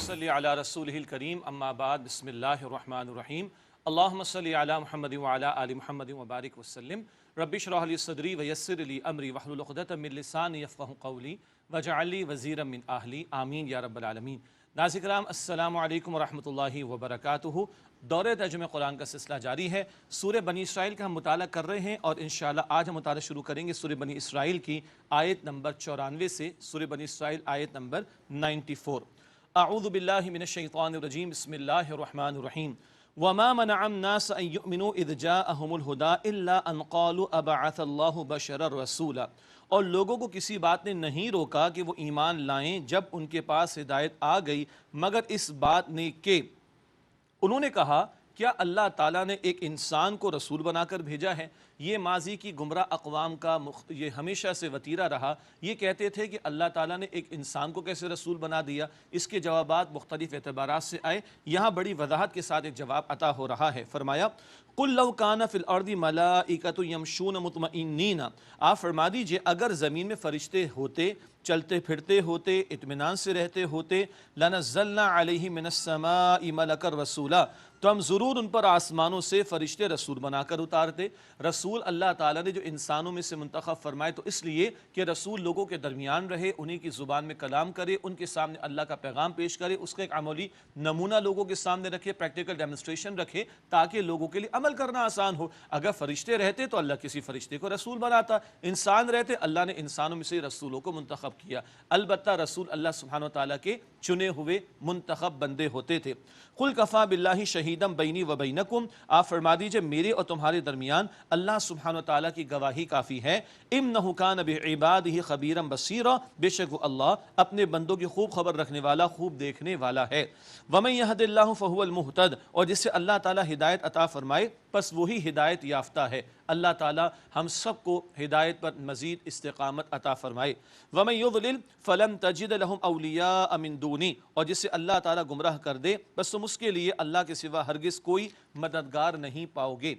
صلی علی رسولہ الکریم اما بعد بسم اللہ الرحمن الرحیم اللہم صلی علی محمد وعلی آل محمد وبارک وسلم رب اشرح لی صدری ویسر لی امری واحلل عقدۃ من لسانی یفقہوا قولی واجعل لی وزیرا من اہلی آمین یا رب العالمین۔ ناظرین کرام السلام علیکم ورحمۃ اللہ وبرکاتہ۔ دورہ ترجمہ قرآن کا سلسلہ جاری ہے۔ سورہ بنی اسرائیل کا ہم مطالعہ کر رہے ہیں اور انشاءاللہ آج ہم مطالعہ شروع کریں گے سورہ بنی اسرائیل کی آیت نمبر 94 سے۔ سورہ بنی اسرائیل آیت نمبر 94۔ اعوذ باللہ من الشیطان الرجیم بسم اللہ الرحمن الرحیم۔ وما منع الناس ان يؤمنوا اذ جاءهم الهدى الا ان قالوا ابعث اللہ بشرا رسولا۔ اور لوگوں کو کسی بات نے نہیں روکا کہ وہ ایمان لائیں جب ان کے پاس ہدایت آ گئی، مگر اس بات نے کہ انہوں نے کہا کیا اللہ تعالیٰ نے ایک انسان کو رسول بنا کر بھیجا ہے۔ یہ ماضی کی گمراہ اقوام کا یہ ہمیشہ سے وتیرہ رہا۔ یہ کہتے تھے کہ اللہ تعالیٰ نے ایک انسان کو کیسے رسول بنا دیا۔ اس کے جوابات مختلف اعتبارات سے آئے، یہاں بڑی وضاحت کے ساتھ ایک جواب عطا ہو رہا ہے۔ فرمایا قُلْ لَوْ كَانَ فِي الْأَرْضِ مَلَائِكَةٌ يَمْشُونَ مُطْمَئِنِّينَ، آپ فرما دیجئے اگر زمین میں فرشتے ہوتے، چلتے پھرتے ہوتے، اطمینان سے رہتے ہوتے، لَنَزَّلْنَا عَلَيْهِ مِنَ السَّمَاءِ مَلَكًا رَسُولًا، تو ہم ضرور ان پر آسمانوں سے فرشتے رسول بنا کر اتارتے۔ رسول اللہ تعالیٰ نے جو انسانوں میں سے منتخب فرمائے تو اس لیے کہ رسول لوگوں کے درمیان رہے، انہی کی زبان میں کلام کرے، ان کے سامنے اللہ کا پیغام پیش کرے، اس کا ایک عملی نمونہ لوگوں کے سامنے رکھے، پریکٹیکل ڈیمونسٹریشن رکھے تاکہ لوگوں کے لیے عمل کرنا آسان ہو۔ اگر فرشتے رہتے تو اللہ کسی فرشتے کو رسول بناتا، انسان رہتے اللہ نے انسانوں میں سے رسولوں کو منتخب کیا۔ البتہ رسول اللہ سبحانہ وتعالیٰ کے چنے ہوئے منتخب بندے ہوتے تھے۔ قُلْ كَفَىٰ بِاللَّهِ شَهِيدًا بَيْنِي وَبَيْنَكُمْ، آپ فرما دیجئے میرے اور تمہارے درمیان اللہ سبحانہ وتعالیٰ کی گواہی کافی ہے۔ إِنَّهُ كَانَ بِعِبَادِهِ خَبِيرًا بَصِيرًا، بے شک وہ اللہ اپنے بندوں کی خوب خبر رکھنے والا، خوب دیکھنے والا ہے۔ وَمَن يَهْدِ اللَّهُ فَهُوَ الْمُهْتَدِ، اور جسے اللہ تعالیٰ ہدایت عطا فرمائے پس وہی ہدایت یافتہ ہے۔ اللہ تعالیٰ ہم سب کو ہدایت پر مزید استقامت عطا فرمائے۔ وَمَن يُضْلِلْ فَلَن تَجِدَ لَهُمْ أَوْلِيَاءَ مِن دُونِي، اور جسے اللہ تعالیٰ گمراہ کر دے بس تم اس کے لیے اللہ کے سوا ہرگز کوئی مددگار نہیں پاؤ گے۔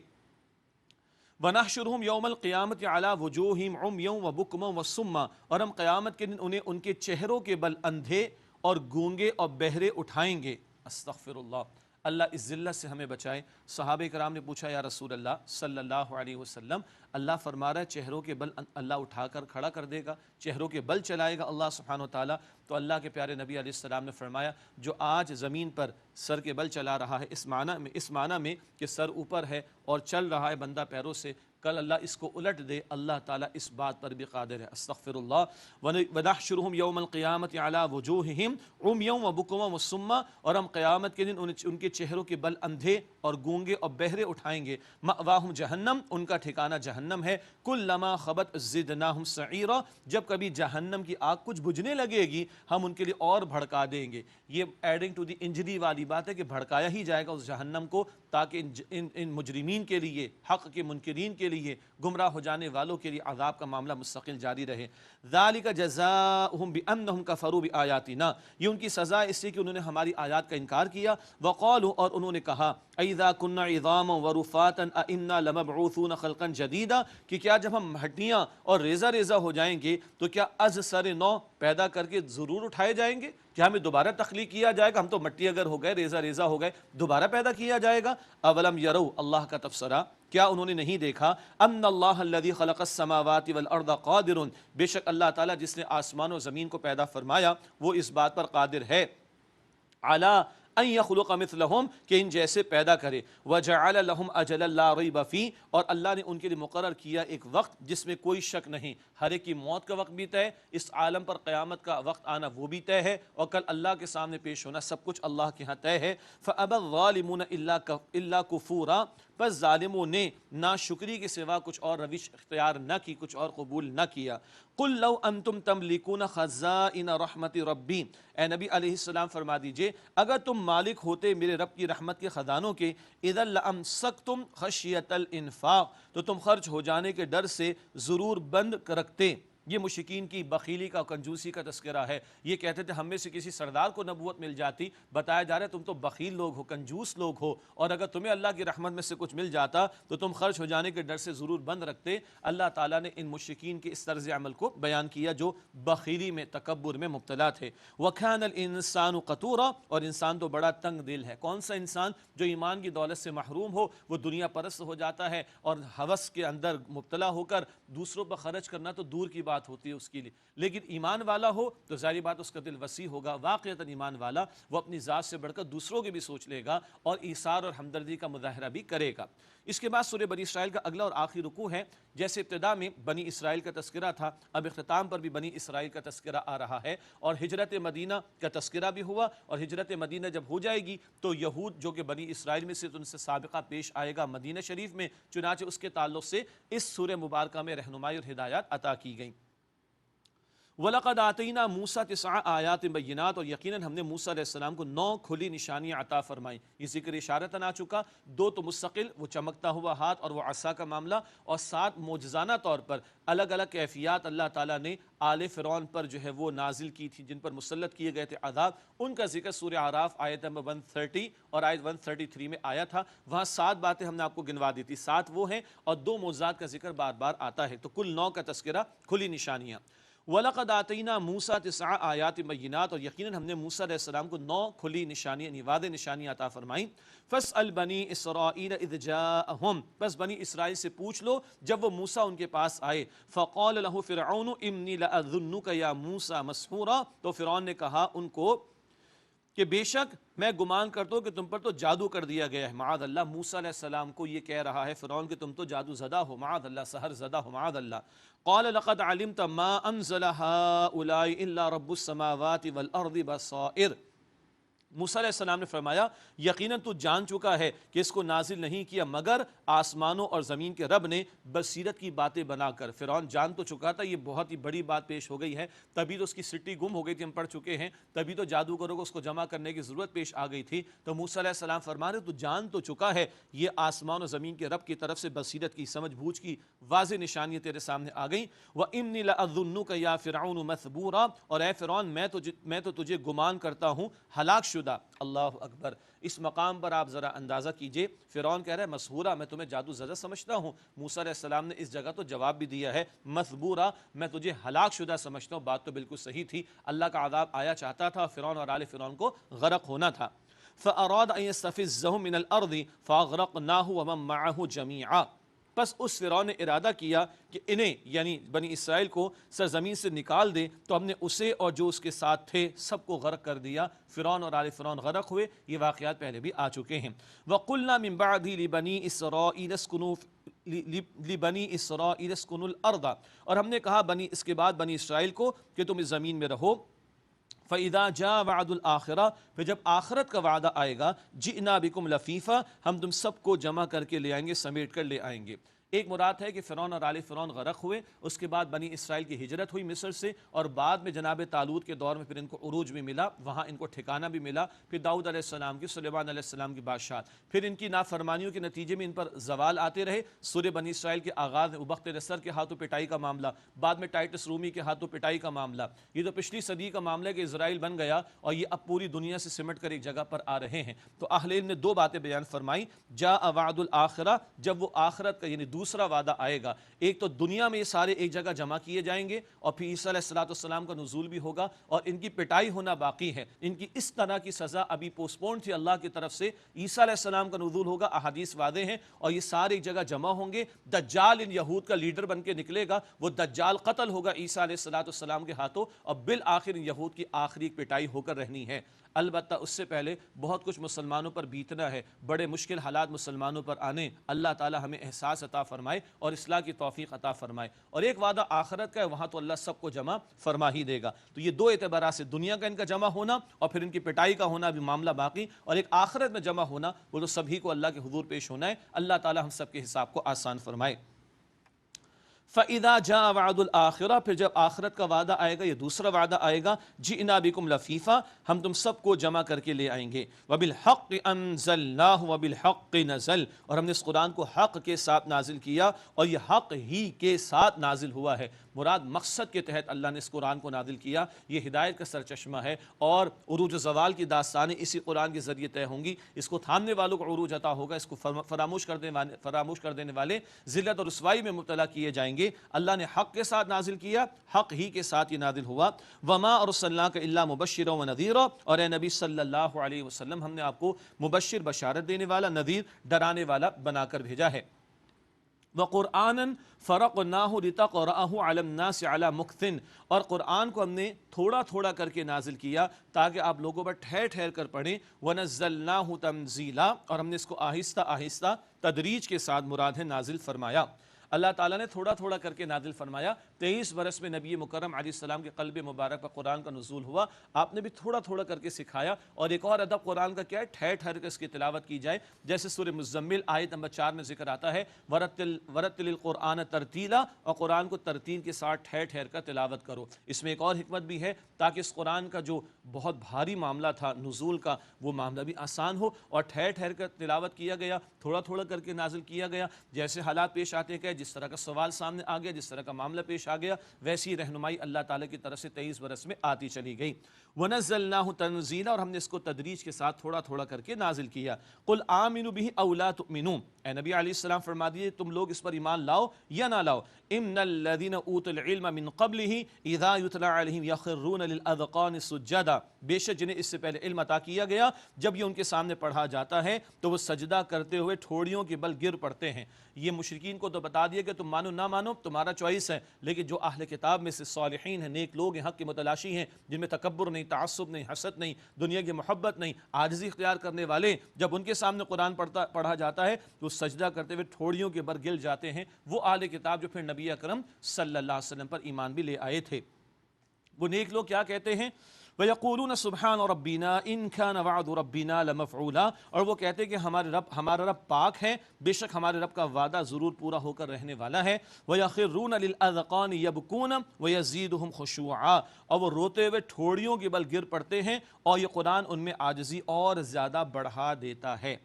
وَنَحْشُرُهُمْ يَوْمَ الْقِيَامَةِ عَلَى وُجُوهِهِمْ عُمْيًا وَبُكْمًا وَصُمًّا، اور ہم قیامت کے دن انہیں ان کے چہروں کے بل اندھے اور گونگے اور بہرے اٹھائیں گے۔ استغفر اللہ، اللہ اس ذلت سے ہمیں بچائے۔ صحابہ کرام نے پوچھا یا رسول اللہ صلی اللہ علیہ وسلم، اللہ فرما رہا ہے چہروں کے بل اللہ اٹھا کر کھڑا کر دے گا، چہروں کے بل چلائے گا اللہ سبحانہ وتعالیٰ؟ تو اللہ کے پیارے نبی علیہ السلام نے فرمایا جو آج زمین پر سر کے بل چلا رہا ہے، اس معنی میں کہ سر اوپر ہے اور چل رہا ہے بندہ پیروں سے، کل اللہ اس کو الٹ دے، اللہ تعالیٰ اس بات پر بھی قادر ہے۔ استغفر اللہ۔ وَنَحْشُرُهُمْ يَوْمَ الْقِيَامَةِ عَلَى وُجُوهِهِمْ عُمْيًا وَبُكْمًا وَصُمًّا، اور ہم قیامت کے دن ان کے چہروں کے بل اندھے اور گونگے اور بہرے اٹھائیں گے۔ مَأْوَاهُمْ جہنم، ان کا ٹھکانہ جہنم ہے۔ كُلَّمَا خَبَتْ زِدْنَاهُمْ سَعِيرًا، جب کبھی جہنم کی آگ کچھ بجھنے لگے گی ہم ان کے لیے اور بھڑکا دیں گے۔ یہ ایڈنگ ٹو دی انجری والی بات ہے کہ بھڑکایا ہی جائے گا اس جہنم کو تاکہ ان مجرمین کے لیے، حق کے منکرین کے لیے، گمراہ ہو جانے والوں کے لیے عذاب کا معاملہ مستقل جاری رہے۔ ذَلِكَ جَزَاؤُهُمْ بِأَنَّهُمْ كَفَرُوا بِآيَاتِنَا، یہ ان کی سزا اس لیے کہ انہوں نے ہماری آیات کا انکار کیا۔ وَقَالُوا، اور انہوں نے کہا أَإِذَا كُنَّا عِظَامًا وَرُفَاتًا أَإِنَّا لَمَبْعُوثُونَ خَلْقًا جَدِيدًا، کہ کیا جب ہم ہڈیاں اور ریزہ ریزہ ہو جائیں گے تو کیا از سر نو پیدا کر کے ضرور اٹھائے جائیں گے؟ کیا ہمیں دوبارہ تخلیق کیا جائے گا؟ ہم تو مٹی اگر ہو گئے، ریزہ ریزہ ہو گئے، دوبارہ پیدا کیا جائے گا؟ اولم یرو، اللہ کا تفسرہ، کیا انہوں نے نہیں دیکھا ان اللہ الذی خلق السماوات والارض قادر، بے شک اللہ تعالیٰ جس نے آسمان و زمین کو پیدا فرمایا وہ اس بات پر قادر ہے، علی ان یخلق مثلہم، کہ ان جیسے پیدا کرے، وجعل لہم اجلا لا ریب فیہ، اور اللہ نے ان کے لیے مقرر کیا ایک وقت جس میں کوئی شک نہیں۔ ہر ایک کی موت کا وقت بھی طے، اس عالم پر قیامت کا وقت آنا وہ بھی طے ہے، اور کل اللہ کے سامنے پیش ہونا سب کچھ اللہ کے ہاں طے ہے۔ فَأَبَى الظَّالِمُونَ إِلَّا كُفُورًا، بس ظالموں نے ناشکری کے سوا کچھ اور روش اختیار نہ کی، کچھ اور قبول نہ کیا۔ قُلْ لَوْ أَنْتُمْ تَمْلِكُونَ خَزَائِنَ رَحْمَةِ رَبِّي، اے نبی علیہ السلام فرما دیجئے اگر تم مالک ہوتے میرے رب کی رحمت کے خزانوں کے، اِذًا لَأَمْسَكْتُمْ خَشْيَةَ الْإِنفاق، تو تم خرچ ہو جانے کے ڈر سے ضرور بند رکھتے۔ یہ مشرکین کی بخیلی کا کنجوسی کا تذکرہ ہے۔ یہ کہتے تھے ہم میں سے کسی سردار کو نبوت مل جاتی، بتایا جا رہا ہے تم تو بخیل لوگ ہو، کنجوس لوگ ہو، اور اگر تمہیں اللہ کی رحمت میں سے کچھ مل جاتا تو تم خرچ ہو جانے کے ڈر سے ضرور بند رکھتے۔ اللہ تعالیٰ نے ان مشرکین کے اس طرز عمل کو بیان کیا جو بخیلی میں، تکبر میں مبتلا تھے۔ وَكَانَ الْإِنسَانُ قَتُورًا، اور انسان تو بڑا تنگ دل ہے۔ کون سا انسان جو ایمان کی دولت سے محروم ہو وہ دنیا پرست ہو جاتا ہے، اور ہوس کے اندر مبتلا ہو کر دوسروں پر خرچ کرنا تو دور کی بات ہوتی ہے اس کے لیے، لیکن ایمان والا ہو تو ظاہری بات اس کا دل وسیع ہوگا۔ واقعتاً ایمان والا وہ اپنی ذات سے بڑھ کر دوسروں کی بھی سوچ لے گا اور ایثار اور ہمدردی کا مظاہرہ بھی کرے گا۔ اس کے بعد سورہ بنی اسرائیل کا اگلا اور آخری رکوع ہے۔ جیسے ابتدا میں بنی اسرائیل کا تذکرہ تھا، اب اختتام پر بھی بنی اسرائیل کا تذکرہ آ رہا ہے، اور ہجرت مدینہ کا تذکرہ بھی ہوا، اور ہجرت مدینہ جب ہو جائے گی تو یہود جو کہ بنی اسرائیل میں سے، تو ان سے سابقہ پیش آئے گا مدینہ شریف میں، چنانچہ اس کے تعلق سے اس سورہ مبارکہ میں رہنمائی اور ہدایات عطا کی گئیں۔ وَلَقَدْ آتَيْنَا مُوسَىٰ 9 آیات بینات، اور یقیناً ہم نے موسیٰ علیہ السلام کو 9 کھلی نشانیاں عطا فرمائیں۔ یہ ذکر اشارتاً آ چکا، 2 تو مستقل، وہ چمکتا ہوا ہاتھ اور وہ عصا کا معاملہ، اور 7 معجزانہ طور پر الگ الگ کیفیات اللہ تعالیٰ نے آل فرعون پر جو ہے وہ نازل کی تھی، جن پر مسلط کیے گئے تھے عذاب۔ ان کا ذکر سورہ اعراف آیت نمبر 130 اور آیت 133 میں آیا تھا۔ وہاں 7 باتیں ہم نے آپ کو گنوا دی تھی، 7 وہ ہیں، اور 2 معجزات کا ذکر بار بار آتا ہے، تو کل 9 کا تذکرہ کھلی نشانیاں۔ وَلَقَدْ آتَيْنَا مُوسَىٰ 9 آیات بینات، اور یقیناً ہم نے موسیٰ علیہ السلام کو 9 کھلی نشانیاں، واضح نشانیاں عطا فرمائیں۔ فَاسْأَلْ بَنِي إِسْرَائِيلَ إِذْ جَاءَهُمْ، بس بنی اسرائیل سے پوچھ لو جب وہ موسیٰ ان کے پاس آئے۔ فَقَالَ لَهُ فِرْعَوْنُ إِنِّي لَأَظُنُّكَ يَا مُوسَىٰ مَسْحُورًا، تو فرعون نے کہا ان کو کہ بے شک میں گمان کرتا ہوں کہ تم پر تو جادو کر دیا گیا ہے۔ معاذ اللہ، موسیٰ علیہ السلام کو یہ کہہ رہا ہے فرعون کہ تم تو جادو زدہ ہو، معاذ اللہ، سحر زدہ ہو، معاذ اللہ۔ قال لقد علمت ما انزل هؤلاء الا رب السماوات والارض بصائر، موسیٰ علیہ السلام نے فرمایا یقیناً تو جان چکا ہے کہ اس کو نازل نہیں کیا مگر آسمانوں اور زمین کے رب نے بصیرت کی باتیں بنا کر۔ فرعون جان تو چکا تھا یہ بہت ہی بڑی بات پیش ہو گئی ہے، تبھی تو اس کی سٹی گم ہو گئی تھی، ہم پڑھ چکے ہیں، تبھی تو جادوگروں کو اس کو جمع کرنے کی ضرورت پیش آ گئی تھی۔ تو موسیٰ علیہ السلام فرما رہے تو جان تو چکا ہے یہ آسمان اور زمین کے رب کی طرف سے بصیرت کی، سمجھ بوجھ کی واضح نشانیاں تیرے سامنے آ گئیں۔ وَإِنِّي لَأَظُنُّكَ يَا فِرْعَوْنُ مَثْبُورًا، اور اے فرعون میں تو تجھے گمان کرتا ہوں ہلاک شدہ۔ اللہ اکبر، اس مقام پر آپ ذرا اندازہ کیجئے، فرعون کہہ رہا ہے مسحورہ، میں تمہیں جادو زدہ سمجھتا ہوں۔ موسیٰ علیہ السلام نے اس جگہ تو جواب بھی دیا ہے مثبورہ، میں تجھے ہلاک شدہ سمجھتا ہوں۔ بات تو بالکل صحیح تھی، اللہ کا عذاب آیا چاہتا تھا، فرعون اور آل فرعون کو غرق ہونا تھا۔ فَأَرَادَ أَن يَسْتَفِزَّهُم مِّنَ الْأَرْضِ فَأَغْرَقْنَاهُ وَمَن مَّعَهُ جَمِيعًا، بس اس فرعون نے ارادہ کیا کہ انہیں یعنی بنی اسرائیل کو سرزمین سے نکال دے، تو ہم نے اسے اور جو اس کے ساتھ تھے سب کو غرق کر دیا۔ فرعون اور آل فرعون غرق ہوئے، یہ واقعات پہلے بھی آ چکے ہیں۔ وَقُلْنَا مِن بَعْدِهِ لِبَنِي إِسْرَائِيلَ اسْكُنُوا الْأَرْضَ، اور ہم نے کہا اس کے بعد بنی اسرائیل کو کہ تم اس زمین میں رہو۔ فَإِذَا جَاءَ وَعْدُ الْآخِرَةِ، پھر جب آخرت کا وعدہ آئے گا، جِئْنَا بِكُمْ لَفِيفًا، ہم تم سب کو جمع کر کے لے آئیں گے، سمیٹ کر لے آئیں گے۔ ایک مراد ہے کہ فرعون اور آل فرعون غرق ہوئے، اس کے بعد بنی اسرائیل کی ہجرت ہوئی مصر سے، اور بعد میں جناب طالوت کے دور میں پھر ان کو عروج بھی ملا، وہاں ان کو ٹھکانہ بھی ملا، پھر داؤد علیہ السلام کی، سلیمان علیہ السلام کی بادشاہت، پھر ان کی نافرمانیوں کے نتیجے میں ان پر زوال آتے رہے۔ سورہ بنی اسرائیل کے آغاز میں ابخت نصر کے ہاتھوں پٹائی کا معاملہ، بعد میں ٹائٹس رومی کے ہاتھوں پٹائی کا معاملہ، یہ تو پچھلی صدی کا معاملہ ہے کہ اسرائیل بن گیا اور یہ اب پوری دنیا سے سمٹ کر ایک جگہ پر آ رہے ہیں۔ تو اہل علم نے 2 باتیں بیان فرمائیں، جاء وعد الآخرہ، جب وہ آخرت کا یعنی دوسرا وعدہ آئے گا، ایک تو دنیا میں یہ سارے ایک جگہ جمع کیے جائیں گے، اور پھر عیسیٰ علیہ السلام کا نزول بھی ہوگا، اور ان کی پٹائی ہونا باقی ہے، ان کی اس طرح کی سزا ابھی پوسٹپون تھی اللہ کی طرف سے، عیسیٰ علیہ السلام کا نزول ہوگا، احادیث واضح ہیں، اور یہ سارے ایک جگہ جمع ہوں گے۔ دجال ان یہود کا لیڈر بن کے نکلے گا، وہ دجال قتل ہوگا عیسیٰ علیہ السلام کے ہاتھوں، اور بالآخر ان یہود کی آخری پٹائی ہو کر رہنی ہے۔ البتہ اس سے پہلے بہت کچھ مسلمانوں پر بیتنا ہے، بڑے مشکل حالات مسلمانوں پر آنے، اللہ تعالی ہمیں احساس عطا فرمائے اور اصلاح کی توفیق عطا فرمائے۔ اور ایک وعدہ آخرت کا ہے، وہاں تو اللہ سب کو جمع فرما ہی دے گا۔ تو یہ 2 اعتبارات سے، دنیا کا ان کا جمع ہونا اور پھر ان کی پٹائی کا ہونا بھی معاملہ باقی، اور ایک آخرت میں جمع ہونا، وہ تو سبھی کو اللہ کے حضور پیش ہونا ہے۔ اللہ تعالی ہم سب کے حساب کو آسان فرمائے۔ فَإِذَا جَاءَ وَعْدُ الْآخِرَةِ پھر جب آخرت کا وعدہ آئے گا، یہ دوسرا وعدہ آئے گا، جِئْنَا بِكُمْ لَفِيفًا ہم تم سب کو جمع کر کے لے آئیں گے، وَبِالْحَقِّ أَنزَلْنَاهُ وَبِالْحَقِّ نَزَلَ اور ہم نے اس قرآن کو حق کے ساتھ نازل کیا اور یہ حق ہی کے ساتھ نازل ہوا ہے۔ مراد مقصد کے تحت اللہ نے اس قرآن کو نازل کیا، یہ ہدایت کا سرچشمہ ہے، اور عروج و زوال کی داستانیں اسی قرآن کے ذریعے طے ہوں گی۔ اس کو تھامنے والوں کو عروج عطا ہوگا، اس کو فراموش کر دینے والے ذلت اور رسوائی میں مبتلا کیے جائیں گے۔ اللہ نے حق کے ساتھ نازل کیا، حق ہی کے ساتھ یہ نازل ہوا۔ وما ارسلناک الا مبشرا ونذیرا اور اے نبی صلی اللہ علیہ وسلم ہم نے آپ کو مبشر بشارت دینے والا، نذیر ڈرانے والا بنا کر بھیجا ہے۔ وَقُرْآنًا فَرَقْنَاهُ لِتَقْرَأَهُ عَلَى النَّاسِ عَلَى مُكْثٍ اور قرآن کو ہم نے تھوڑا تھوڑا کر کے نازل کیا تاکہ آپ لوگوں پر ٹھہر ٹھہر کر پڑھیں۔ وَنَزَّلْنَاهُ تَنزِيلًا اور ہم نے اس کو آہستہ آہستہ تدریج کے ساتھ مراد ہے نازل فرمایا۔ اللہ تعالیٰ نے تھوڑا تھوڑا کر کے نازل فرمایا۔ 23 برس میں نبی مکرم علیہ السلام کے قلب مبارک پر قرآن کا نزول ہوا، آپ نے بھی تھوڑا تھوڑا کر کے سکھایا۔ اور ایک اور ادب قرآن کا کیا ہے، ٹھہر ٹھہر کر اس کی تلاوت کی جائے، جیسے سورہ مزمل آیت نمبر 4 میں ذکر آتا ہے ورتل القرآن ترتیلا اور قرآن کو ترتیل کے ساتھ ٹھہر ٹھہر کر تلاوت کرو۔ اس میں ایک اور حکمت بھی ہے تاکہ اس قرآن کا جو بہت بھاری معاملہ تھا نزول کا، وہ معاملہ بھی آسان ہو اور ٹھہر ٹھہر کر تلاوت کیا گیا، تھوڑا تھوڑا کر کے نازل کیا گیا۔ جیسے حالات پیش آتے گئے، جس طرح کا سوال سامنے آ گیا، جس طرح کا معاملہ پیش آ گیا، ویسی رہنمائی اللہ تعالیٰ کی طرف سے 23 برس میں آتی چلی گئی۔ وَنَزَّلْنَاهُ تَنزِيلًا اور ہم نے اس کو تدریج کے ساتھ تھوڑا تھوڑا کر کے نازل کیا۔ قُلْ آمِنُوا بِهِ أَوْ لَا تُؤْمِنُوا اے نبی علیہ السلام فرما دیجئے تم لوگ اس پر ایمان لاؤ یا نہ لاؤ۔ إِنَّ الَّذِينَ أُوتُوا الْعِلْمَ مِنْ قَبْلِهِ إِذَا يُتْلَى عَلَيْهِمْ يَخِرُّونَ لِلْأَذْقَانِ سُجَّدًا بے شک جنہیں اس سے پہلے علم عطا کیا گیا، جب یہ ان کے سامنے پڑھا جاتا ہے تو وہ سجدہ کرتے ہوئے ٹھوڑیوں کے بل گر پڑتے ہیں۔ یہ مشرکین کو تو بتا دیا کہ تم مانو نہ مانو تمہارا چوائس ہے، لیکن جو اہل کتاب میں سے صالحین ہیں، نیک لوگ ہیں، حق کے متلاشی ہیں، جن میں تکبر نہیں، تعصب نہیں، حسد نہیں، دنیا کی محبت نہیں، عاجزی اختیار کرنے والے، جب ان کے سامنے قرآن پڑھا جاتا ہے تو سجدہ کرتے ہوئے ٹھوڑیوں کے بل گر جاتے ہیں۔ وہ اہل کتاب جو پھر نبی اکرم صلی اللہ علیہ وسلم پر ایمان بھی لے آئے تھے۔ وہ نیک لوگ کیا کہتے ہیں؟ وَيَقُولُونَ سُبْحَانَ رَبِّنَا إِن كَانَ وَعْدُ رَبِّنَا لَمَفْعُولًا اور وہ کہتے ہیں کہ ہمارا رب پاک ہے، بے شک ہمارے رب کا وعدہ ضرور پورا ہو کر رہنے والا ہے۔ وَيَخِرُّونَ لِلْأَذْقَانِ يَبْكُونَ وَيَزِيدُهُمْ خُشُوعًا اور وہ روتے ہوئے ٹھوڑیوں کے بل گر پڑتے ہیں اور یہ قرآن ان میں عاجزی اور زیادہ بڑھا دیتا ہے۔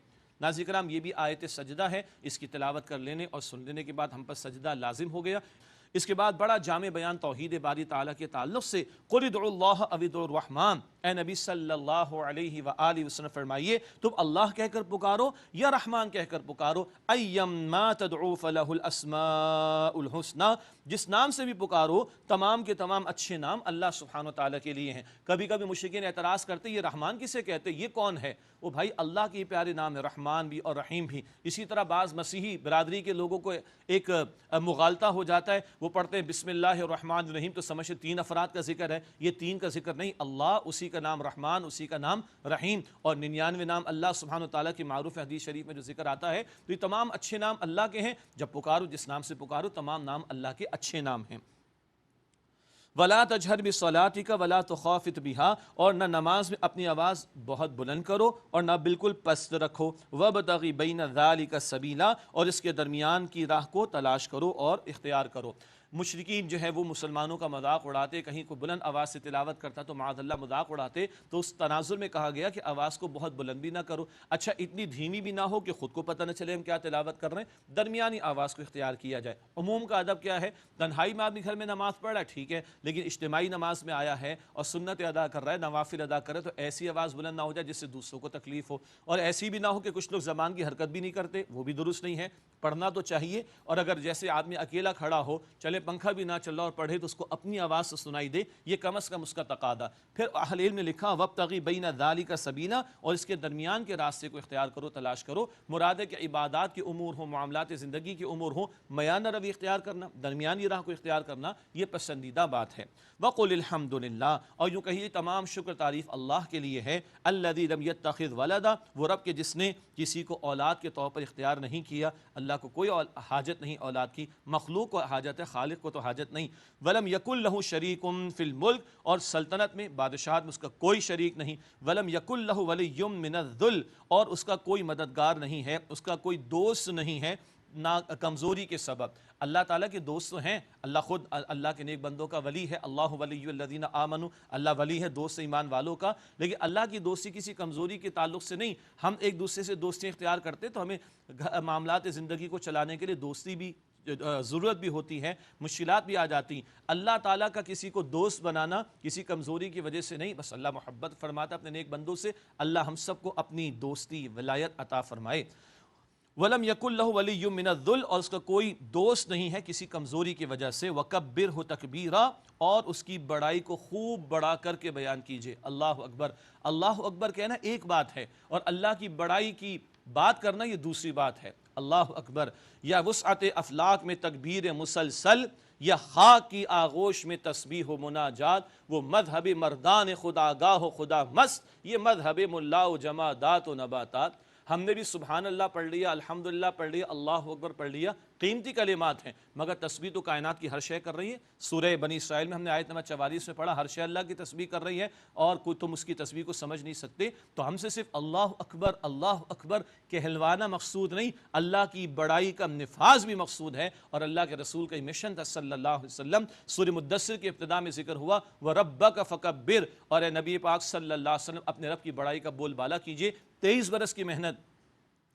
ناظرین کرام، یہ بھی آیت سجدہ ہے، اس کی تلاوت کر لینے اور سن لینے کے بعد ہم پر سجدہ لازم ہو گیا۔ اس کے بعد بڑا جامع بیان توحید باری تعالیٰ کے تعلق سے قُلِ ادْعُوا اللَّهَ أَوِ ادْعُوا الرَّحْمَٰنَ اے نبی صلی اللہ علیہ وآلہ وسلم فرمائیے تم اللہ کہہ کر پکارو یا رحمان کہہ کر پکارو، أَيَّمَّا تَدْعُوا فَلَهُ الْأَسْمَاءُ الْحُسْنَىٰ جس نام سے بھی پکارو تمام کے تمام اچھے نام اللہ سبحانہ وتعالیٰ کے لیے ہیں۔ کبھی کبھی مشرکین اعتراض کرتے یہ رحمان کسے کہتے، یہ کون ہے؟ وہ بھائی اللہ کے پیارے نام ہے، رحمان بھی اور رحیم بھی۔ اسی طرح بعض مسیحی برادری کے لوگوں کو ایک مغالطہ ہو جاتا ہے، وہ پڑھتے ہیں بسم اللہ الرحمن الرحیم تو سمجھتے 3 افراد کا ذکر ہے، یہ 3 کا ذکر نہیں، اللہ اسی کا نام رحمان، اسی کا نام رحیم، اور 99 نام اللہ سبحانہ وتعالیٰ کی معروف حدیث شریف میں جو ذکر آتا ہے تو یہ تمام اچھے نام اللہ کے ہیں۔ جب پکارو جس نام سے پکارو تمام نام اللہ کے اچھے نام ہیں۔ وَلَا تَجْهَرْ بِصَلَاتِكَ وَلَا تُخَافِتْ بِهَا اور نہ نماز میں اپنی آواز بہت بلند کرو اور نہ بالکل پست رکھو۔ وَابْتَغِ بَيْنَ ذَلِكَ سَبِيلًا اور اس کے درمیان کی راہ کو تلاش کرو اور اختیار کرو۔ مشرکین جو ہے وہ مسلمانوں کا مذاق اڑاتے، کہیں کوئی بلند آواز سے تلاوت کرتا تو معاذ اللہ مذاق اڑاتے، تو اس تناظر میں کہا گیا کہ آواز کو بہت بلند بھی نہ کرو، اچھا اتنی دھیمی بھی نہ ہو کہ خود کو پتہ نہ چلے ہم کیا تلاوت کر رہے ہیں، درمیانی آواز کو اختیار کیا جائے۔ عموم کا ادب کیا ہے، تنہائی میں آدمی گھر میں نماز پڑھ رہا ہے ٹھیک ہے، لیکن اجتماعی نماز میں آیا ہے اور سنت ادا کر رہا ہے، نوافل ادا کر رہا ہے، تو ایسی آواز بلند نہ ہو جائے جس سے دوسروں کو تکلیف ہو، اور ایسی بھی نہ ہو کہ کچھ لوگ زبان کی حرکت بھی نہیں کرتے، وہ بھی درست نہیں ہے۔ پڑھنا تو چاہیے، اور اگر جیسے آدمی اکیلا کھڑا ہو، چلے پنکھا بھی نہ چل رہا اور پڑھے تو اس کو اپنی آواز سے سنائی دے، یہ کم از کم اس کا تقاضا۔ پھر اہل علم نے لکھا وَابْتَغِ بَيْنَ ذَلِكَ سَبِيلًا اور اس کے درمیان کے راستے کو اختیار کرو، تلاش کرو۔ مراد ہے کہ عبادات کے امور ہوں، معاملات زندگی کے امور ہوں، میانہ روی اختیار کرنا، درمیانی راہ کو اختیار کرنا یہ پسندیدہ بات ہے۔ وَقُلِ الْحَمْدُ لِلَّهِ اور یوں کہیے تمام شکر تعریف اللہ کے لیے ہے، الَّذِي لَمْ يَتَّخِذْ وَلَدًا وہ رب کے جس نے کسی کو اولاد کے طور پر اختیار نہیں کیا، اللہ کو کوئی حاجت نہیں اولاد کی، مخلوق کو حاجت ہے، خالق کو تو حاجت نہیں۔ وَلَمْ يَكُنْ لَهُ شَرِيكٌ فِي الْمُلْكِ اور سلطنت میں بادشاہت میں اس کا کوئی شریک نہیں۔ وَلَمْ يَكُنْ لَهُ وَلِيٌّ مِّنَ الذُّلِّ اور اس کا کوئی مددگار نہیں ہے، اس کا کوئی دوست نہیں ہے۔ کمزوری کے سبب۔ اللہ تعالیٰ کے دوست تو ہیں، اللہ خود اللہ کے نیک بندوں کا ولی ہے، اللہ ولی الذین آمنوا، اللہ ولی ہے دوست ایمان والوں کا، لیکن اللہ کی دوستی کسی کمزوری کے تعلق سے نہیں۔ ہم ایک دوسرے سے دوستی اختیار کرتے تو ہمیں معاملات زندگی کو چلانے کے لیے دوستی بھی ضرورت بھی ہوتی ہے، مشکلات بھی آ جاتی ہیں۔ اللہ تعالیٰ کا کسی کو دوست بنانا کسی کمزوری کی وجہ سے نہیں، بس اللہ محبت فرماتا اپنے نیک بندوں سے، اللہ ہم سب کو اپنی دوستی ولایت عطا فرمائے۔ وَلَمْ يَكُنْ لَهُ وَلِيٌّ مِّنَ الذُّلِّ، اور اس کا کوئی دوست نہیں ہے کسی کمزوری کی وجہ سے۔ وَكَبِّرْهُ تَكْبِيرًا، اور اس کی بڑائی کو خوب بڑا کر کے بیان کیجئے۔ اللہ اکبر، اللہ اکبر کہنا ایک بات ہے، اور اللہ کی بڑائی کی بات کرنا یہ دوسری بات ہے۔ اللہ اکبر، یا وسعت افلاک میں تکبیر مسلسل، یا خاک کی آغوش میں تسبیح و مناجات، وہ مذہب مردان خدا گاہ و خدا مست، یہ مذہب ملا و جمادات و نباتات۔ ہم نے بھی سبحان اللہ پڑھ لیا، الحمدللہ پڑھ لیا، اللہ اکبر پڑھ لیا، قیمتی کلمات ہیں، مگر تسبیح تو کائنات کی ہر شے کر رہی ہے۔ سورہ بنی اسرائیل میں ہم نے آیت نمبر 44 میں پڑھا، ہر شے اللہ کی تسبیح کر رہی ہے، اور کوئی تم اس کی تسبیح کو سمجھ نہیں سکتے۔ تو ہم سے صرف اللہ اکبر کہلوانا مقصود نہیں، اللہ کی بڑائی کا نفاذ بھی مقصود ہے، اور اللہ کے رسول کا مشن تھا صلی اللہ علیہ وسلم۔ سورہ مدثر کے ابتدا میں ذکر ہوا وَرَبَّكَ فَكَبِّرْ، اور اے نبی پاک صلی اللہ علیہ وسلم اپنے رب کی بڑائی کا بول بالا کیجئے۔ 23 برس کی محنت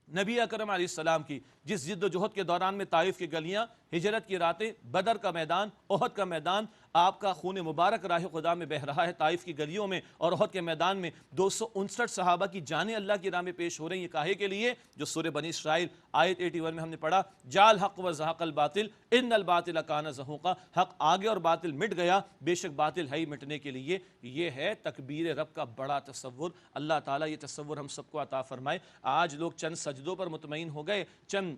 نبی اکرم علیہ السلام کی، جس جد و جہد کے دوران میں طائف کی گلیاں، ہجرت کی راتیں، بدر کا میدان، احد کا میدان، آپ کا خون مبارک راہ خدا میں بہ رہا ہے طائف کی گلیوں میں، اور احد کے میدان میں 259 صحابہ کی جانیں اللہ کی راہ میں پیش ہو رہی ہیں، کاہے کے لیے؟ جو سورہ بنی اسرائیل آیت 81 میں ہم نے پڑھا، جال حق و زحق الباطل ان الباطل کان زہوقا، حق آگے اور باطل مٹ گیا، بے شک باطل ہے ہی مٹنے کے لیے۔ یہ ہے تکبیر رب کا بڑا تصور۔ اللہ تعالیٰ یہ تصور ہم سب کو عطا فرمائے۔ آج لوگ چند سجدوں پر مطمئن ہو گئے، چند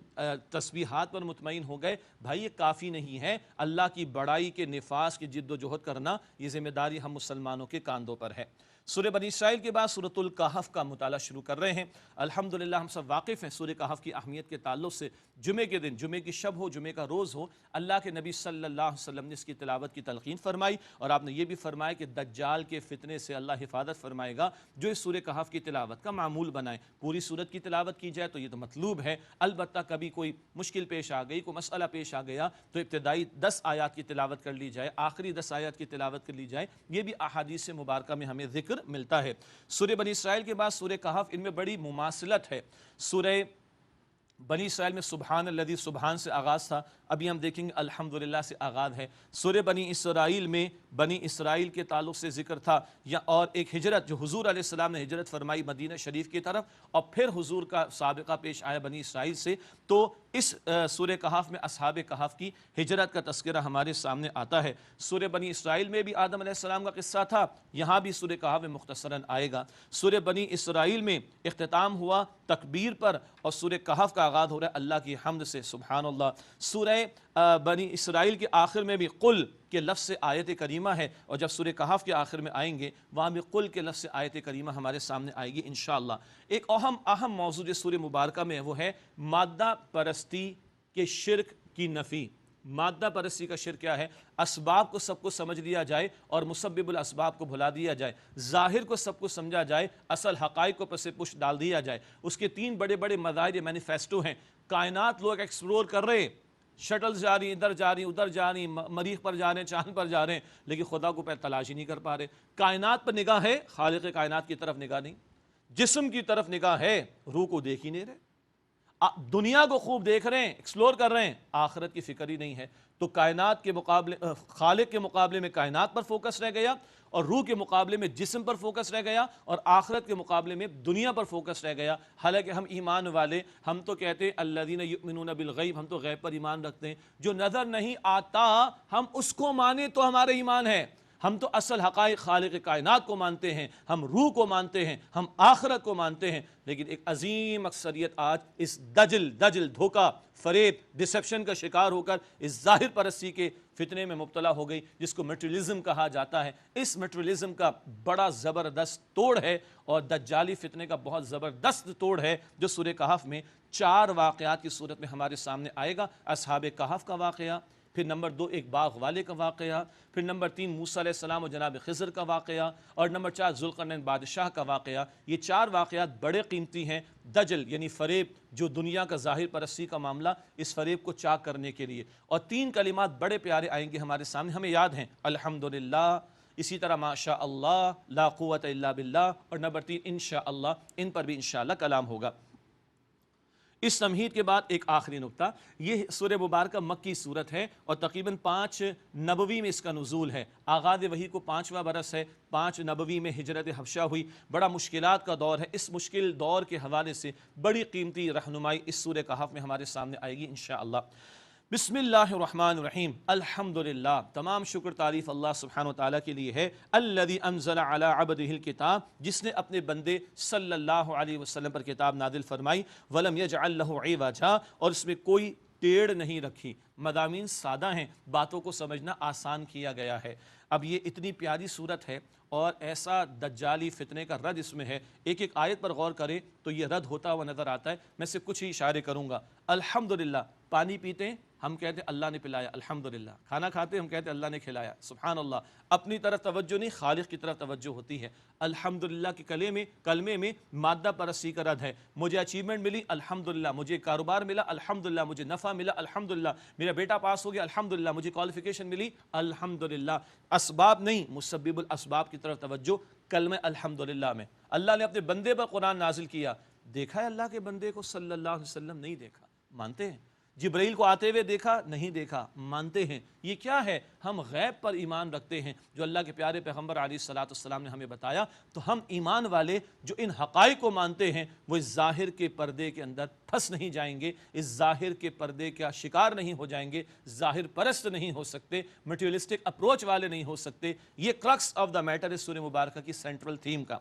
تسبیحات پر مطمئن ہو گئے، بھائی یہ کافی نہیں ہے۔ اللہ کی بڑائی کے نفاذ کی جد و جہد کرنا، یہ ذمہ داری ہم مسلمانوں کے کاندھوں پر ہے۔ سورہ بنی اسرائیل کے بعد سورۃ الکہف کا مطالعہ شروع کر رہے ہیں۔ الحمدللہ ہم سب واقف ہیں سورہ کہف کی اہمیت کے تعلق سے۔ جمعے کے دن، جمعے کی شب ہو، جمعے کا روز ہو، اللہ کے نبی صلی اللہ علیہ وسلم نے اس کی تلاوت کی تلقین فرمائی، اور آپ نے یہ بھی فرمایا کہ دجال کے فتنے سے اللہ حفاظت فرمائے گا جو اس سورہ کہف کی تلاوت کا معمول بنائے۔ پوری سورت کی تلاوت کی جائے تو یہ تو مطلوب ہے، البتہ کبھی کوئی مشکل پیش آ گئی، کوئی مسئلہ پیش آ گیا تو ابتدائی 10 آیات کی تلاوت کر لی جائے، آخری 10 آیات کی تلاوت کر لی جائے، یہ بھی احادیث مبارکہ میں ہمیں ذکر ملتا ہے۔ سورہ بنی اسرائیل کے بعد سورہ کہف، ان میں بڑی مماثلت ہے۔ سورہ بنی اسرائیل میں سبحان الذی، سبحان سے آغاز تھا، ابھی ہم دیکھیں گے الحمدللہ سے آغاز ہے۔ سورہ بنی اسرائیل میں بنی اسرائیل کے تعلق سے ذکر تھا، اور ایک ہجرت جو حضور علیہ السلام نے ہجرت فرمائی مدینہ شریف کی طرف، اور پھر حضور کا سابقہ پیش آیا بنی اسرائیل سے، تو اس سورہ کہف میں اصحاب کہف کی ہجرت کا تذکرہ ہمارے سامنے آتا ہے۔ سورہ بنی اسرائیل میں بھی آدم علیہ السلام کا قصہ تھا، یہاں بھی سورہ کہف میں مختصراً آئے گا۔ سورہ بنی اسرائیل میں اختتام ہوا تکبیر پر، اور سورہ کہف کا آغاز ہو رہا ہے اللہ کی حمد سے، سبحان اللہ۔ سورہ بنی اسرائیل کے آخر میں بھی قل کے لفظ سے آیت کریمہ ہے، اور جب سورہ کہف کے آخر میں آئیں گے وہاں بھی قل کے لفظ سے آیت کریمہ ہمارے سامنے آئے گی انشاءاللہ۔ ایک اہم موضوع جو سورہ مبارکہ میں وہ ہے مادہ پرستی کے شرک کی نفی۔ مادہ پرستی کا شرک کیا ہے؟ اسباب کو سب کو سمجھ لیا جائے اور مسبب الاسباب کو بھلا دیا جائے، ظاہر کو سب کو سمجھا جائے، اصل حقائق کو پس پش ڈال دیا جائے۔ اس کے 3 بڑے بڑے مظاہر مینیفیسٹو ہیں۔ کائنات لوگ ایکسپلور کر رہے ہیں، شٹلز جا رہی ہیں، ادھر جا رہی ہیں، ادھر جا رہی ہیں، مریخ پر جا رہے ہیں، چاند پر جا رہے ہیں، لیکن خدا کو تلاش ہی نہیں کر پا رہے۔ کائنات پر نگاہ ہے، خالق کائنات کی طرف نگاہ نہیں۔ جسم کی طرف نگاہ ہے، روح کو دیکھ ہی نہیں رہے۔ دنیا کو خوب دیکھ رہے ہیں، ایکسپلور کر رہے ہیں، آخرت کی فکر ہی نہیں ہے۔ تو کائنات کے مقابلے، خالق کے مقابلے میں کائنات پر فوکس رہ گیا، اور روح کے مقابلے میں جسم پر فوکس رہ گیا، اور آخرت کے مقابلے میں دنیا پر فوکس رہ گیا۔ حالانکہ ہم ایمان والے، ہم تو کہتے ہیں الذین یؤمنون بالغیب، ہم تو غیب پر ایمان رکھتے ہیں، جو نظر نہیں آتا ہم اس کو مانیں تو ہمارا ایمان ہے۔ ہم تو اصل حقائق خالق کائنات کو مانتے ہیں، ہم روح کو مانتے ہیں، ہم آخرت کو مانتے ہیں، لیکن ایک عظیم اکثریت آج اس دجل دھوکہ فریب ڈسیپشن کا شکار ہو کر اس ظاہر پرستی کے فتنے میں مبتلا ہو گئی، جس کو میٹریلزم کہا جاتا ہے۔ اس میٹریلزم کا بڑا زبردست توڑ ہے، اور دجالی فتنے کا بہت زبردست توڑ ہے، جو سورہ کہف میں 4 واقعات کی صورت میں ہمارے سامنے آئے گا۔ اصحاب کہف کا واقعہ، پھر نمبر 2 ایک باغ والے کا واقعہ، پھر نمبر 3 موسیٰ علیہ السلام اور جناب خضر کا واقعہ، اور نمبر 4 ذوالقرنین بادشاہ کا واقعہ۔ یہ 4 واقعات بڑے قیمتی ہیں دجل یعنی فریب، جو دنیا کا ظاہر پرستی کا معاملہ، اس فریب کو چاک کرنے کے لیے۔ اور 3 کلمات بڑے پیارے آئیں گے ہمارے سامنے، ہمیں یاد ہیں، الحمدللہ، اسی طرح ماشاء اللہ، لا قوت الا باللہ، اور نمبر 3 انشاءاللہ۔ ان پر بھی انشاءاللہ کلام ہوگا۔ اس تمہید کے بعد ایک آخری نکتہ، یہ سورہ مبارکہ مکی صورت ہے اور تقریباً 5 نبوی میں اس کا نزول ہے۔ آغاز وحی کو 5واں برس ہے، 5 نبوی میں ہجرت حبشہ ہوئی، بڑا مشکلات کا دور ہے۔ اس مشکل دور کے حوالے سے بڑی قیمتی رہنمائی اس سورہ کہف میں ہمارے سامنے آئے گی انشاءاللہ۔ بسم اللہ الرحمن الرحیم، الحمدللہ، تمام شکر تعریف اللہ سبحانہ وتعالیٰ کے لیے ہے، الذی انزل علی عبدہ الکتاب، جس نے اپنے بندے صلی اللہ علیہ وسلم پر کتاب نازل فرمائی، ولم یجعل لہ عوجا، اور اس میں کوئی ٹیڑھ نہیں رکھی۔ مضامین سادہ ہیں، باتوں کو سمجھنا آسان کیا گیا ہے۔ اب یہ اتنی پیاری صورت ہے اور ایسا دجالی فتنے کا رد اس میں ہے، ایک ایک آیت پر غور کریں تو یہ رد ہوتا ہوا نظر آتا ہے۔ میں سے کچھ ہی اشارے کروں گا۔ الحمدللہ، پانی پیتے ہیں ہم کہتے ہیں اللہ نے پلایا، الحمدللہ۔ کھانا کھاتے ہم کہتے ہیں اللہ نے کھلایا، سبحان اللہ۔ اپنی طرف توجہ نہیں، خالق کی طرف توجہ ہوتی ہے۔ الحمدللہ کے کلمے میں مادہ پرستی کا رد ہے۔ مجھے اچیومنٹ ملی، الحمدللہ۔ مجھے کاروبار ملا، الحمدللہ۔ مجھے نفع ملا، الحمدللہ۔ میرا بیٹا پاس ہو گیا، الحمدللہ۔ مجھے کوالیفیکیشن ملی، الحمدللہ۔ اسباب نہیں، مسبب الاسباب کی طرف توجہ کلمہ الحمدللہ میں۔ اللہ نے اپنے بندے پر قرآن نازل کیا، دیکھا ہے اللہ کے بندے کو صلی اللہ علیہ وسلم؟ نہیں دیکھا، مانتے ہیں۔ جبرائیل کو آتے ہوئے دیکھا؟ نہیں دیکھا، مانتے ہیں۔ یہ کیا ہے؟ ہم غیب پر ایمان رکھتے ہیں جو اللہ کے پیارے پیغمبر علیہ الصلوۃ والسلام نے ہمیں بتایا۔ تو ہم ایمان والے جو ان حقائق کو مانتے ہیں وہ اس ظاہر کے پردے کے اندر پھنس نہیں جائیں گے، اس ظاہر کے پردے کا شکار نہیں ہو جائیں گے، ظاہر پرست نہیں ہو سکتے، مٹیریلسٹک اپروچ والے نہیں ہو سکتے۔ یہ کرکس آف دا میٹر اس سورہ مبارکہ کی سینٹرل تھیم کا۔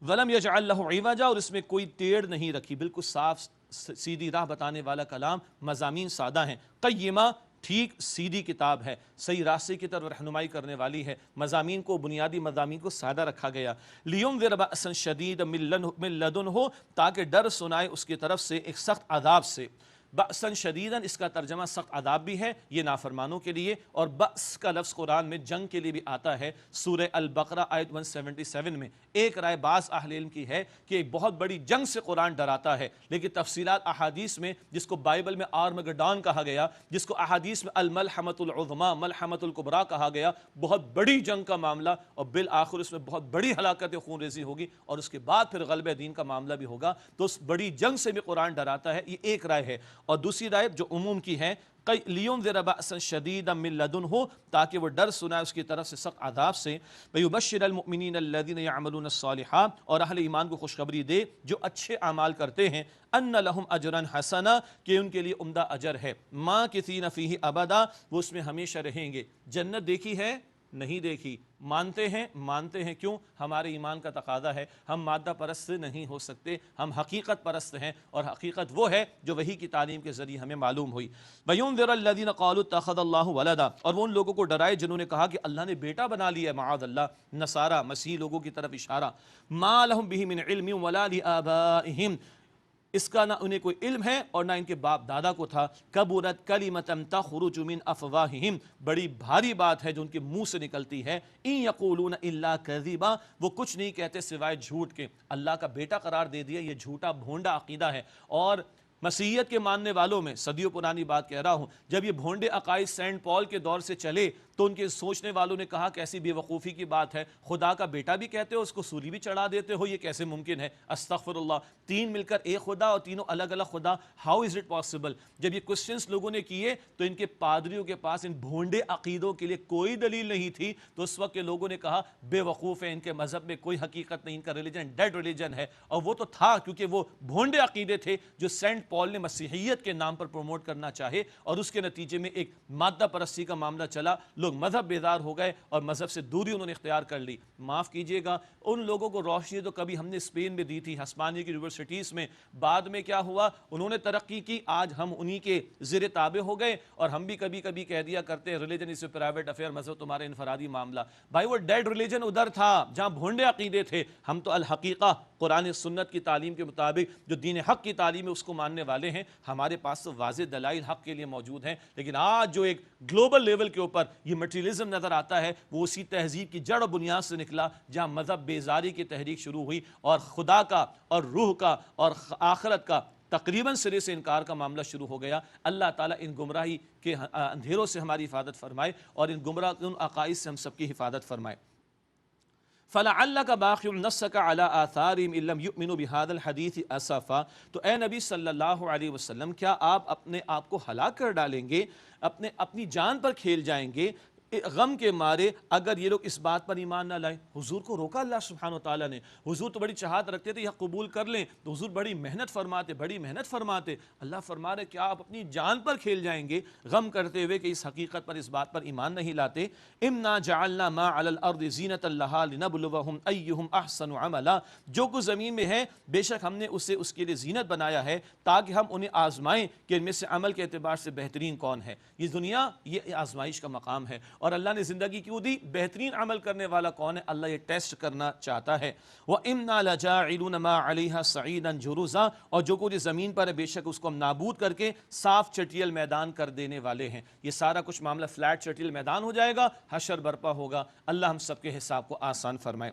وَلَمْ يَجْعَلْ لَهُ عِوَجًا، اور اس میں کوئی ٹیڑھ نہیں رکھی، بالکل صاف سیدھی راہ بتانے والا کلام، مضامین سادہ ہیں۔ قیمہ، ٹھیک سیدھی کتاب ہے، صحیح راستے کی طرف رہنمائی کرنے والی ہے۔ مضامین کو، بنیادی مضامین کو سادہ رکھا گیا۔ لِيُنذِرَ بَأْسًا شَدِيدًا مِّن لَدُنْهُ، تاکہ ڈر سنائے اس کی طرف سے ایک سخت عذاب سے۔ بأسًا شدیداً، اس کا ترجمہ سخت عذاب بھی ہے، یہ نافرمانوں کے لیے، اور بأس کا لفظ قرآن میں جنگ کے لیے بھی آتا ہے۔ سورہ البقرہ آیت 177 میں ایک رائے بعض اہل علم کی ہے کہ ایک بہت بڑی جنگ سے قرآن ڈراتا ہے، لیکن تفصیلات احادیث میں، جس کو بائبل میں آرمگڈان کہا گیا، جس کو احادیث میں الملحمۃ العظمیٰ، ملحمۃ الکبریٰ کہا گیا، بہت بڑی جنگ کا معاملہ، اور بالآخر اس میں بہت بڑی ہلاکت خون ریزی ہوگی، اور اس کے بعد پھر غلبہ دین کا معاملہ بھی ہوگا، تو اس بڑی جنگ سے بھی قرآن ڈراتا ہے۔ یہ ایک رائے ہے، اور دوسری رائے جو عموم کی ہے، لِيُنذِرَ بَأْسًا شَدِيدًا مِّن لَدُنْهُ، تاکہ وہ ڈر سنائے اس کی طرف سے سخت عذاب سے۔ وَيُبَشِّرَ الْمُؤْمِنِينَ الَّذِينَ يَعْمَلُونَ الصَّالِحَاتِ، اور اہل ایمان کو خوشخبری دے جو اچھے اعمال کرتے ہیں، أَنَّ لَهُمْ أَجْرًا حَسَنًا، کہ ان کے لیے عمدہ اجر ہے، مَاكِثِينَ فِيهِ أَبَدًا، وہ اس میں ہمیشہ رہیں گے۔ جنت دیکھی ہے؟ نہیں دیکھی، مانتے ہیں، کیوں؟ ہمارے ایمان کا تقاضا ہے، ہم مادہ پرست نہیں ہو سکتے، ہم حقیقت پرست ہیں، اور حقیقت وہ ہے جو وحی کی تعلیم کے ذریعے ہمیں معلوم ہوئی۔ وَيُنذِرَ الَّذِينَ قَالُوا اتَّخَذَ اللَّهُ وَلَدًا، اور وہ ان لوگوں کو ڈرائے جنہوں نے کہا کہ اللہ نے بیٹا بنا لیا ہے، معاذ اللہ، نصارہ مسیح لوگوں کی طرف اشارہ۔ مَا لَهُم بِهِ مِنْ عِلْمٍ وَلَا لِآبَائِهِمْ، اس کا نہ انہیں کوئی علم ہے اور نہ ان کے باپ دادا کو تھا۔ کبرت کلمۃ تخرج من افواہہم، بڑی بھاری بات ہے جو ان کے منہ سے نکلتی ہے۔ ان یقولون الا کذبا، وہ کچھ نہیں کہتے سوائے جھوٹ کے۔ اللہ کا بیٹا قرار دے دیا، یہ جھوٹا بھونڈا عقیدہ ہے۔ اور مسیحیت کے ماننے والوں میں صدیوں پرانی بات کہہ رہا ہوں، جب یہ بھونڈے عقائد سینٹ پال کے دور سے چلے تو ان کے سوچنے والوں نے کہا کہ ایسی بے وقوفی کی بات ہے، خدا کا بیٹا بھی کہتے ہو، اس کو سولی بھی چڑھا دیتے ہو، یہ کیسے ممکن ہے؟ استغفر اللہ، تین مل کر ایک خدا اور تینوں الگ الگ خدا، ہاؤ از اٹ پاسبل؟ جب یہ کوسچنس لوگوں نے کیے تو ان کے پادریوں کے پاس ان بھونڈے عقیدوں کے لیے کوئی دلیل نہیں تھی، تو اس وقت کے لوگوں نے کہا بے وقوف ہے، ان کے مذہب میں کوئی حقیقت نہیں، ان کا ریلیجن ڈیڈ ریلیجن ہے۔ اور وہ تو تھا کیونکہ وہ بھونڈے عقیدے تھے جو سینٹ پال نے مسیحیت کے نام پر پروموٹ کرنا چاہے، اور اس کے نتیجے میں ایک مادہ پرستی کا معاملہ چلا، لوگ مذہب بیدار ہو گئے اور مذہب سے دوری انہوں نے اختیار کر لی۔ معاف کیجئے گا، ان لوگوں کو روشنی تو کبھی ہم نے اسپین میں دی تھی، ہسپانیہ کی یونیورسٹیز میں، بعد میں کیا ہوا، انہوں نے ترقی کی، آج ہم انہی کے زیر تابع ہو گئے، اور ہم بھی کبھی کبھی کہہ دیا کرتے ہیں religion is a private affair, مذہب تمہارا انفرادی معاملہ۔ بھائی وہ ڈیڈ ریلیجن ادھر تھا جہاں بھونڈے عقیدے تھے، ہم تو الحقیقہ قرآن سنت کی تعلیم کے مطابق جو دین حق کی تعلیم ہے اس کو ماننے والے ہیں، ہمارے پاس تو واضح دلائل حق کے لیے موجود ہیں۔ لیکن آج جو ایک گلوبل لیول کے اوپر یہ مٹیریلزم نظر آتا ہے، وہ اسی تہذیب کی جڑ و بنیاد سے نکلا جہاں مذہب بیزاری کی تحریک شروع ہوئی، اور خدا کا اور روح کا اور آخرت کا تقریباً سرے سے انکار کا معاملہ شروع ہو گیا۔ اللہ تعالیٰ ان گمراہی کے اندھیروں سے ہماری حفاظت فرمائے، اور ان گمراہ ان عقائد سے ہم سب کی حفاظت فرمائے۔ فَلَعَلَّكَ بَاخِعٌ نَفْسَكَ عَلَىٰ آثَارِهِمْ إِن لَّمْ يُؤْمِنُوا بِهَٰذَا الْحَدِيثِ أَسَفًا، تو اے نبی صلی اللہ علیہ وسلم، کیا آپ اپنے آپ کو ہلاک کر ڈالیں گے، اپنی جان پر کھیل جائیں گے غم کے مارے اگر یہ لوگ اس بات پر ایمان نہ لائیں؟ حضور کو روکا اللہ سبحانہ وتعالیٰ نے، حضور تو بڑی چاہت رکھتے تھے یہ قبول کر لیں، تو حضور بڑی محنت فرماتے، اللہ فرما رہے کیا آپ اپنی جان پر کھیل جائیں گے غم کرتے ہوئے کہ اس حقیقت پر، اس بات پر ایمان نہیں لاتے؟ اِنَّا جَعَلْنَا مَا عَلَى الْأَرْضِ زِينَةً لَهَا لِنَبْلُوَهُمْ أَيُّهُمْ أَحْسَنُ عَمَلًا، جو کچھ زمین میں ہے بے شک ہم نے اسے اس کے لیے زینت بنایا ہے تاکہ ہم انہیں آزمائیں کہ ان میں سے عمل کے اعتبار سے بہترین کون ہے۔ یہ دنیا یہ آزمائش کا مقام ہے، اور اللہ نے زندگی کیوں دی؟ بہترین عمل کرنے والا کون ہے، اللہ یہ ٹیسٹ کرنا چاہتا ہے۔ وَإِنَّا لَجَاعِلُونَ مَا عَلَيْهَا صَعِيدًا جُرُزًا، اور جو کچھ زمین پر ہے بے شک اس کو ہم نابود کر کے صاف چٹیل میدان کر دینے والے ہیں۔ یہ سارا کچھ معاملہ فلیٹ چٹیل میدان ہو جائے گا، حشر برپا ہوگا، اللہ ہم سب کے حساب کو آسان فرمائے۔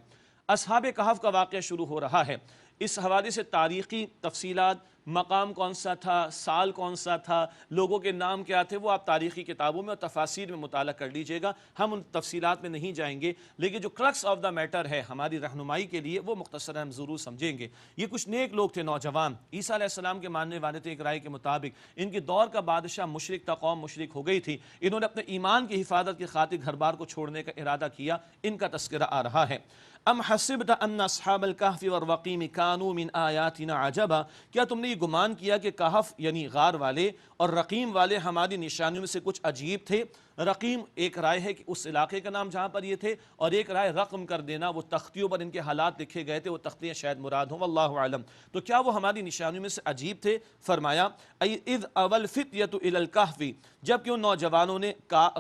اصحاب کہف کا واقعہ شروع ہو رہا ہے۔ اس حوالے سے تاریخی تفصیلات، مقام کون سا تھا، سال کون سا تھا، لوگوں کے نام کیا تھے، وہ آپ تاریخی کتابوں میں اور تفاسیر میں مطالعہ کر لیجئے گا، ہم ان تفصیلات میں نہیں جائیں گے، لیکن جو کرکس آف دا میٹر ہے ہماری رہنمائی کے لیے وہ مختصراً ہم ضرور سمجھیں گے۔ یہ کچھ نیک لوگ تھے، نوجوان، عیسیٰ علیہ السلام کے ماننے والے تھے، ایک رائے کے مطابق ان کے دور کا بادشاہ مشرک تھا، قوم مشرک ہو گئی تھی، انہوں نے اپنے ایمان کی حفاظت کی خاطر گھر بار کو چھوڑنے کا ارادہ کیا، ان کا تذکرہ آ رہا ہے۔ ام حسبت ان اصحاب الکہف والرقیم کانوا من آیاتنا عجبا، کیا تم نے یہ گمان کیا کہ کہف یعنی غار والے اور رقیم والے ہماری نشانیوں میں سے کچھ عجیب تھے؟ رقیم ایک رائے ہے کہ اس علاقے کا نام جہاں پر یہ تھے، اور ایک رائے رقم کر دینا، وہ تختیوں پر ان کے حالات لکھے گئے تھے، وہ تختیاں شاید مراد ہوں، واللہ اعلم۔ تو کیا وہ ہماری نشانیوں میں سے عجیب تھے؟ فرمایا اذ اول الفتیۃ الی الکہف، جب کہ ان نوجوانوں نے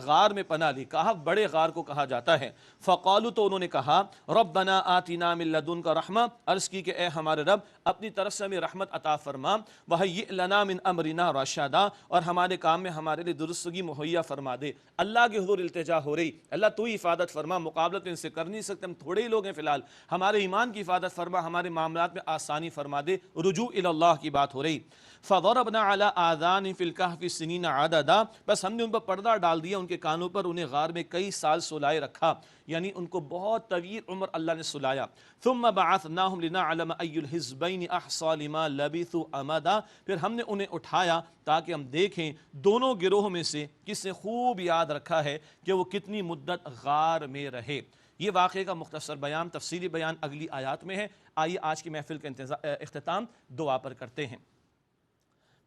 غار میں پناہ لی، کہف بڑے غار کو کہا جاتا ہے، فقالوا، تو انہوں نے کہا ربنا آتنا من لدنک رحمہ، عرض کی کہ اے ہمارے رب اپنی طرف سے ہمیں رحمت عطا فرما، وہیئ لنا من امرنا رشدا، اور ہمارے کام میں ہمارے لیے درستگی مہیا فرما دے۔ اللہ کے حضور التجا ہو رہی، اللہ تو ہی حفاظت فرما، مقابلت ان سے کر نہیں سکتے، ہم تھوڑے ہی لوگ ہیں فی الحال، ہمارے ایمان کی حفاظت فرما، ہمارے معاملات میں آسانی فرما دے، رجوع الی اللہ کی بات ہو رہی۔ فضربنا علی آذان فی الکہف سنین عددا، بس ہم نے ان پر پردہ ڈال دیا، ان کے کانوں پر، انہیں غار میں کئی سال سلائے رکھا، یعنی ان کو بہت طویل عمر اللہ نے سلایا۔ ثم بعثناہم لنعلم ای الحزبین احصی لما لبثوا امدا، پھر ہم نے انہیں اٹھایا تاکہ ہم دیکھیں دونوں گروہوں میں سے کس نے خوب یاد رکھا ہے کہ وہ کتنی مدت غار میں رہے۔ یہ واقعے کا مختصر بیان، تفصیلی بیان اگلی آیات میں ہے۔ آئیے آج کی محفل کا اختتام دعا پر کرتے ہیں۔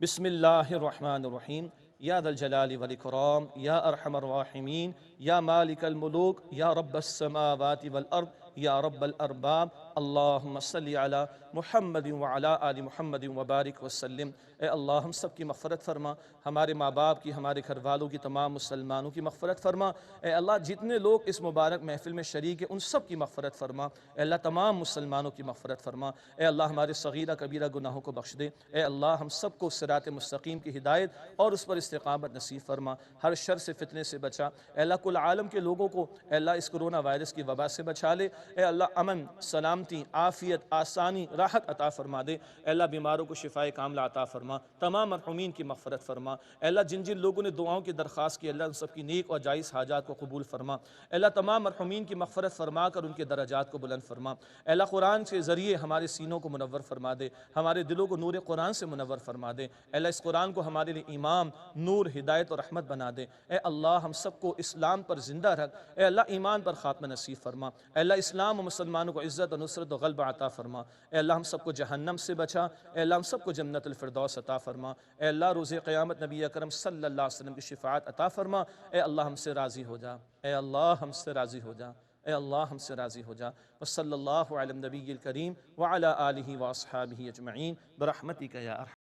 بسم اللہ الرحمن الرحیم، یا ذا الجلال والاکرام، یا ارحم الراحمین، یا مالک الملوک، یا رب السماوات والارض، یا رب الارباب، اللہم صلی علی محمد وعلی آل محمد وبارک وسلم۔ اے اللہ ہم سب کی مغفرت فرما، ہمارے ماں باپ کی، ہمارے گھر والوں کی، تمام مسلمانوں کی مغفرت فرما۔ اے اللہ جتنے لوگ اس مبارک محفل میں شریک ہیں ان سب کی مغفرت فرما۔ اے اللہ تمام مسلمانوں کی مغفرت فرما۔ اے اللہ ہمارے صغیرہ کبیرہ گناہوں کو بخش دے۔ اے اللہ ہم سب کو صراط مستقیم کی ہدایت اور اس پر استقامت نصیب فرما، ہر شر سے فتنے سے بچا۔ اے اللہ کل عالم کے لوگوں کو اے اللہ اس کرونا وائرس کی وبا سے بچا لے۔ اے اللہ امن، سلامتی، عافیت، آسانی، راحت عطا فرما دے۔ اے اللہ بیماروں کو شفائے کاملہ عطا فرما، تمام مرحومین کی مغفرت فرما۔ اے اللہ جن جن لوگوں نے دعاؤں کی درخواست کی، اللہ ان سب کی نیک اور جائز حاجات کو قبول فرما۔ اے اللہ تمام مرحومین کی مغفرت فرما کر ان کے درجات کو بلند فرما۔ اے اللہ قرآن کے ذریعے ہمارے سینوں کو منور فرما دے، ہمارے دلوں کو نور قرآن سے منور فرما دے۔ اے اللہ اس قرآن کو ہمارے لیے امام، نور، ہدایت اور رحمت بنا دے۔ اے اللہ ہم سب کو اسلام پر زندہ رکھ۔ اے اللہ ایمان پر خاتمہ نصیب فرما۔ اے اللہ اسلام و مسلمانوں کو عزت و نصرت نصرت و غلبہ عطا فرما۔ اے اللہ ہم سب کو جہنم سے بچا، اے اللہ ہم سب کو جنت الفردوس عطا فرما۔ اے اللہ روز قیامت نبی اکرم صلی اللہ علیہ وسلم کی شفاعت عطا فرما۔ اے اللہ ہم سے راضی ہو جا، اے اللہ ہم سے راضی ہو جا، اے اللہ ہم سے راضی ہو جا۔ وصلی اللہ علی النبی الکریم وعلی آلہ واصحابہ اجمعین برحمتک یا ارحم